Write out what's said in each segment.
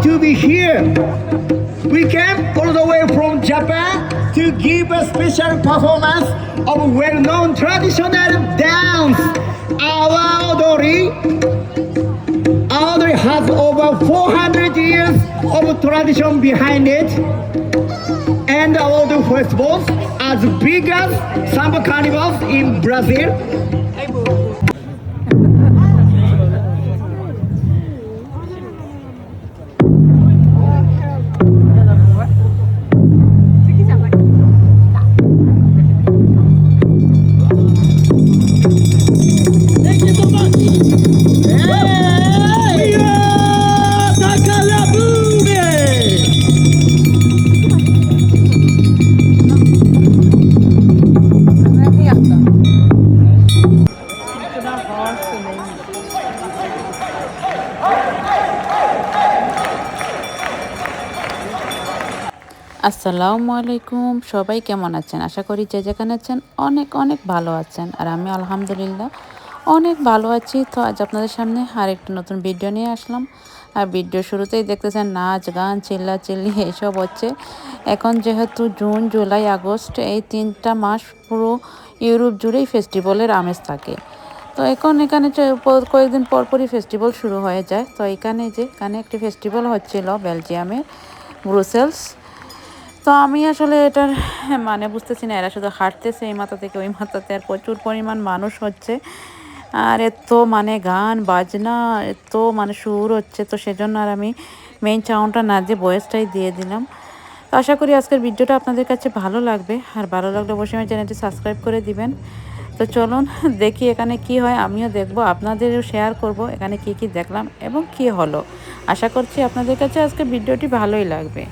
to be here. We came all the way from Japan to give a special performance of well-known traditional dance. Awadori has over 400 years of tradition behind it, and all the festivals as big as samba carnivals in Brazil. আসসালামু আলাইকুম, সবাই কেমন আছেন? আশা করি যে যেখানে আছেন অনেক অনেক ভালো আছেন। আর আমি আলহামদুলিল্লাহ অনেক ভালো আছি। তো আজ আপনাদের সামনে আরেকটা নতুন ভিডিও নিয়ে আসলাম। আর ভিডিও শুরুতেই দেখতেছেন নাচ গান চিল্লাচিল্লি এইসব হচ্ছে। এখন যেহেতু জুন জুলাই আগস্ট এই 3টা মাস পুরো ইউরোপ জুড়েই ফেস্টিভ্যালের আমেজ থাকে। তো এখন এখানে কয়েকদিন পরপরই ফেস্টিভ্যাল শুরু হয়ে যায়। তো এখানে একটি ফেস্টিভ্যাল হচ্ছিল বেলজিয়ামে, ব্রুসেলস। তো আমি আসলে এটার মানে বুঝতেছি না, এরা শুধু হাঁটতেছে এই মাথা থেকে ওই মাথাতে, আর প্রচুর পরিমাণ মানুষ হচ্ছে, আর এত মানে গান বাজনা, এত মানে সুর হচ্ছে। তো সেজন্য আর আমি মেইন সাউন্ডটা না দিয়ে ভয়েসটাই দিয়ে দিলাম। তো আশা করি আজকের ভিডিওটা আপনাদের কাছে ভালো লাগবে, আর ভালো লাগলে অবশ্যই আমার চ্যানেলটি সাবস্ক্রাইব করে দিবেন। তো চলুন দেখি এখানে কি হয়, আমিও দেখব, আপনাদেরও শেয়ার করব এখানে কি কি দেখলাম এবং কি হলো। আশা করছি আপনাদের কাছে আজকের ভিডিওটি ভালোই লাগবে।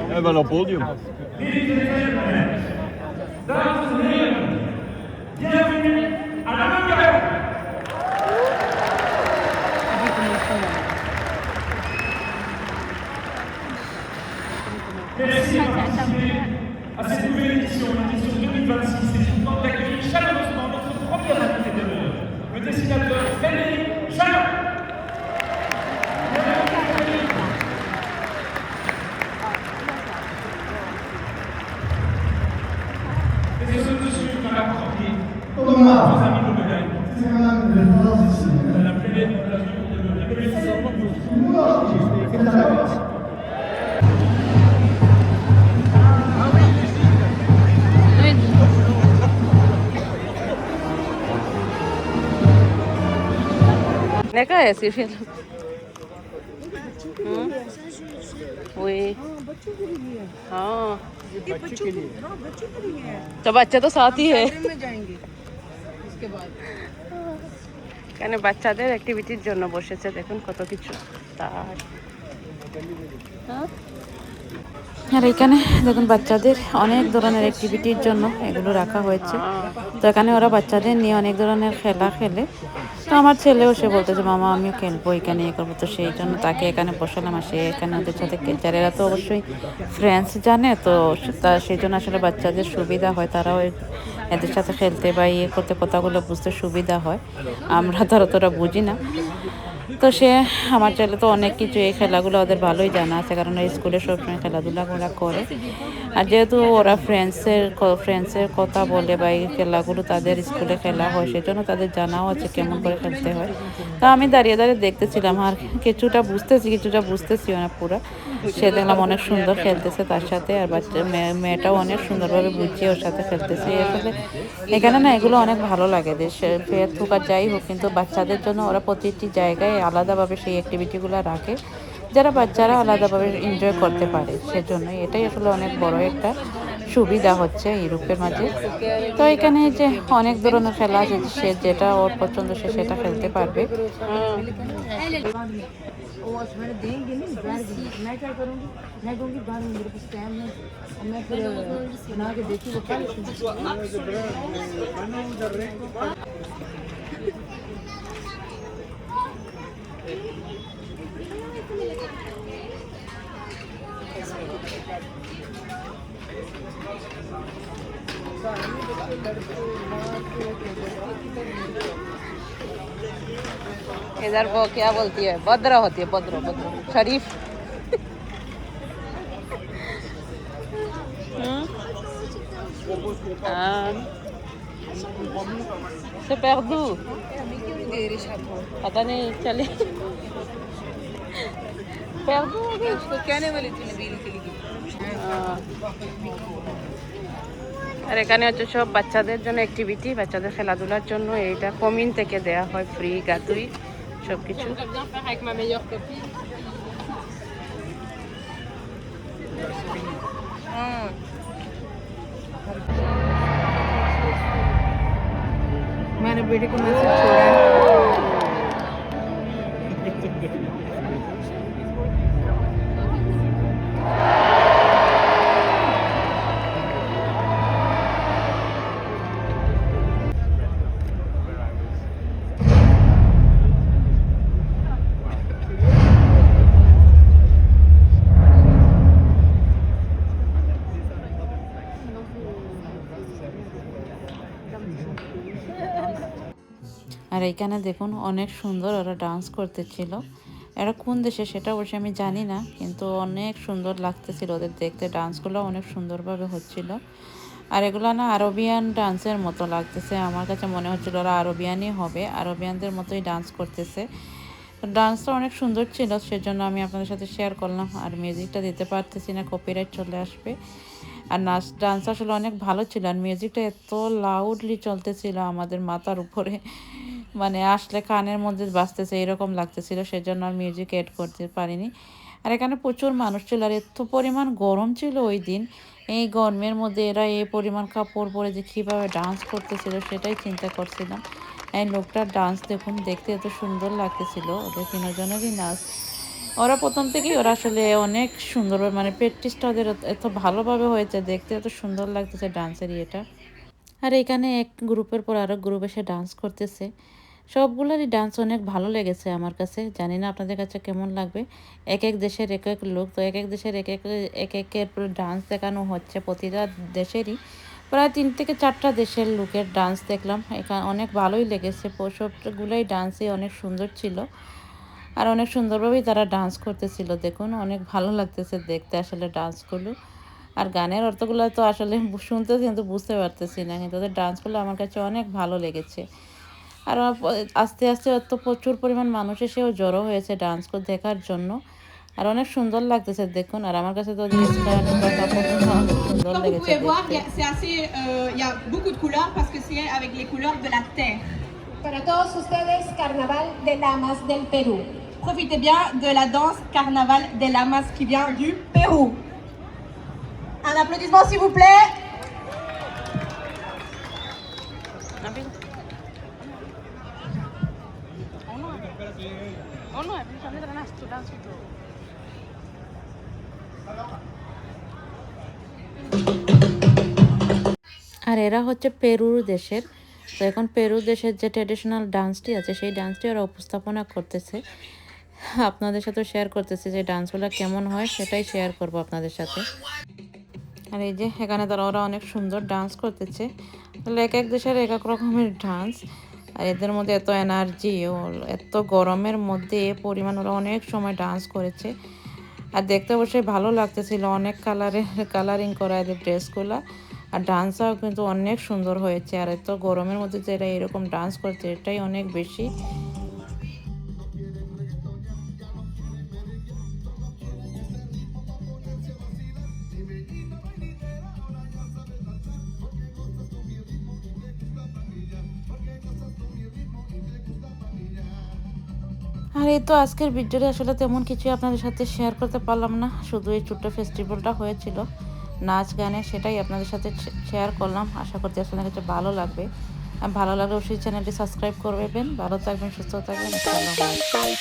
We hebben wel op podium. Merci de participer à cette nouvelle édition, l'édition 2026, et je vous demande d'accueillir chaleureusement notre premier invité d'honneur, le dessinateur Frédéric Jalot. Et ce monsieur qui m'a accordé nos amis de Belém, la plus belle de la देखा है ऐसी film? वही बच्चों के लिए हाँ, ये बच्चों के लिए हाँ बच्चों के लिए है तो बच्चे तो साथ ही है। में जाएंगे उसके बाद এখানে বাচ্চাদের অ্যাক্টিভিটির জন্য বসেছে, দেখুন কত কিছু। তার আর এখানে দেখুন বাচ্চাদের অনেক ধরনের অ্যাক্টিভিটির জন্য এগুলো রাখা হয়েছে। তো এখানে ওরা বাচ্চাদের নিয়ে অনেক ধরনের খেলা খেলে। তো আমার ছেলেও সে বলতেছে মামা আমিও খেলবো, এখানে ইয়ে করবো। তো সেই জন্য তাকে এখানে বসালাম, আর সে এখানে ওদের সাথে খেলছে। আর এরা তো অবশ্যই ফ্রেন্ডস জানে, তো সেই জন্য আসলে বাচ্চাদের সুবিধা হয়, তারাও এদের সাথে খেলতে বা ইয়ে করতে কথাগুলো বুঝতে সুবিধা হয়। আমরা তো অতটা বুঝি না। তো সে আমার ছেলে তো অনেক কিছু এই খেলাগুলো ওদের ভালোই জানা আছে, কারণ এই স্কুলে সবসময় খেলাধুলা ওরা করে। আর যেহেতু ওরা ফ্রেন্ডসের কথা বলে বা এই খেলাগুলো তাদের স্কুলে খেলা হয়, সেজন্য তাদের জানাও আছে কেমন করে খেলতে হয়। তা আমি দাঁড়িয়ে দাঁড়িয়ে দেখতেছিলাম, আর কিছুটা বুঝতেছিও না পুরো। সে দেখলাম অনেক সুন্দর খেলতেছে তার সাথে, আর মেয়েটাও অনেক সুন্দরভাবে বুঝিয়ে ওর সাথে খেলতেছে। আসলে এখানে না এগুলো অনেক ভালো লাগে, যে ফেয়ার হোক আর যাই হোক, কিন্তু বাচ্চাদের জন্য ওরা প্রতিটি জায়গায় আলাদাভাবে সেই অ্যাক্টিভিটিগুলো রাখে, যারা বাচ্চারা আলাদাভাবে এনজয় করতে পারে। সেজন্য এটাই আসলে অনেক বড় একটা সুবিধা হচ্ছে ইউরোপের মাঝে। তো এখানে যে অনেক ধরনের খেলা আছে, সে যেটা ওর পছন্দ সে সেটা খেলতে পারবে। वो मैंने देंगे नहीं, मैं क्या करूँगी, मैं दूँगी बाद में, मेरे पास टाइम है और मैं फिर बना के देखी वो कल। इधर वो क्या बोलती है, भद्र होती है, भद्र शरीफ। C'est perdu. पता नहीं चले perdu हो गई। उसको कहने वाली थी नबील के लिए। আর এখানে হচ্ছে সব বাচ্চাদের জন্য অ্যাক্টিভিটি, বাচ্চাদের খেলাধুলার জন্য এইটা কমিন থেকে দেয়া হয়, ফ্রি গাতুই সব কিছু। मैंने बेटे को मैसेज छोड़ा है। আর এইখানে দেখুন অনেক সুন্দর ওরা ডান্স করতেছিল। এরা কোন দেশে সেটা অবশ্যই আমি জানি না, কিন্তু অনেক সুন্দর লাগতেছিল ওদের দেখতে, ডান্সগুলো অনেক সুন্দরভাবে হচ্ছিল। আর এগুলো না আরবিয়ান ডান্সের মতো লাগতেছে, আমার কাছে মনে হচ্ছিল ওরা আরবিয়ানই হবে, আরবিয়ানদের মতোই ডান্স করতেছে। ডান্সটা অনেক সুন্দর ছিল, সেজন্য আমি আপনাদের সাথে শেয়ার করলাম। আর মিউজিকটা দিতে পারতেছি না, কপিরাইট চলে আসবে। আর ডান্স আসলে অনেক ভালো ছিল, আর মিউজিকটা এত লাউডলি চলতেছিল আমাদের মাথার উপরে, মানে আসলে কানের মধ্যে বাজতেছে এরকম লাগতেছিল, সেজন্য আর মিউজিক এড করতে পারিনি। আর এখানে প্রচুর মানুষ ছিল, আর এত পরিমাণ গরম ছিল ওই দিন। এই গরমের মধ্যে এরা এই পরিমাণ কাপড় পরে যে কীভাবে ডান্স করতেছিল সেটাই চিন্তা করছিলাম। এই লোকটার ডান্স দেখুন, দেখতে এত সুন্দর লাগতেছিল, ওদের তিনজনেরই নাচ। ওরা প্রথম থেকেই ওরা আসলে অনেক সুন্দরভাবে, মানে প্র্যাকটিসটা ওদের এত ভালোভাবে হয়েছে, দেখতে এত সুন্দর লাগতেছে ডান্সের ইয়েটা। আর এখানে এক গ্রুপের পর আরো গ্রুপ এসে ডান্স করতেছে। সবগুলোরই ডান্স অনেক ভালো লেগেছে আমার কাছে, জানি না আপনাদের কাছে কেমন লাগবে। এক এক দেশের এক এক লোক, তো এক এক দেশের এক একের ডান্স দেখানো হচ্ছে, প্রতিটা দেশেরই প্রায় 3 থেকে 4টা দেশের লোকের ডান্স দেখলাম। এখানে অনেক ভালোই লেগেছে, সবগুলোই ডান্সই অনেক সুন্দর ছিল, আর অনেক সুন্দরভাবেই তারা ডান্স করতেছিল। দেখুন অনেক ভালো লাগতেছে দেখতে আসলে ডান্সগুলো। আর গানের অর্থগুলো তো আসলে শুনতেছি কিন্তু বুঝতে পারতেছি না, কিন্তু ওদের ডান্সগুলো আমার কাছে অনেক ভালো লেগেছে। আর আস্তে আস্তে অত প্রচুর পরিমাণ মানুষ এসেও জড়ো হয়েছে ডান্স দেখার জন্য, আর অনেক সুন্দর লাগতেছে দেখুন। আর আমার কাছে তো সুন্দর লেগেছে। Il y a beaucoup de couleurs parce que c'est avec les couleurs de la terre. Para todos ustedes, Carnaval de Lamas del Perú. Profitez bien de la danse Carnaval des Lamas qui vient du Pérou. Un applaudissement s'il vous plaît. আর এরা হচ্ছে পেরুর দেশের। তো এখন Peru দেশের যে traditional ডান্সটি আছে সেই ডান্সটি ওরা উপস্থাপনা করতেছে। আপনাদের সাথে শেয়ার করতেছে যে ডান্সগুলো কেমন হয়, সেটাই শেয়ার করব আপনাদের সাথে। আর এই যে এখানে তারা ওরা অনেক সুন্দর ডান্স করতেছে। তাহলে এক এক দেশের এক এক রকমের ডান্স, আর এদের মধ্যে এত এনার্জি, এত গরমের মধ্যে এ পরিমাণ ওরা অনেক সময় ডান্স করেছে। আর দেখতে অবশ্যই ভালো লাগতেছিল, অনেক কালারিং করা এদের ড্রেসগুলো, আর ডান্সটাও কিন্তু অনেক সুন্দর হয়েছে। আর এত গরমের মধ্যে যে এরা এরকম ডান্স করছে এটাই অনেক বেশি। আর এই তো আজকের ভিডিওতে আসলে তেমন কিছু আপনাদের সাথে শেয়ার করতে পারলাম না, শুধু এই ছোট্ট ফেস্টিভ্যালটা হয়েছিল নাচ গানে, সেটাই আপনাদের সাথে শেয়ার করলাম। আশা করছি আপনাদের কাছে ভালো লাগবে। আর ভালো লাগলে অবশ্যই চ্যানেলটি সাবস্ক্রাইব করবেন। ভালো থাকবেন, সুস্থ থাকবেন। আসসালামু আলাইকুম।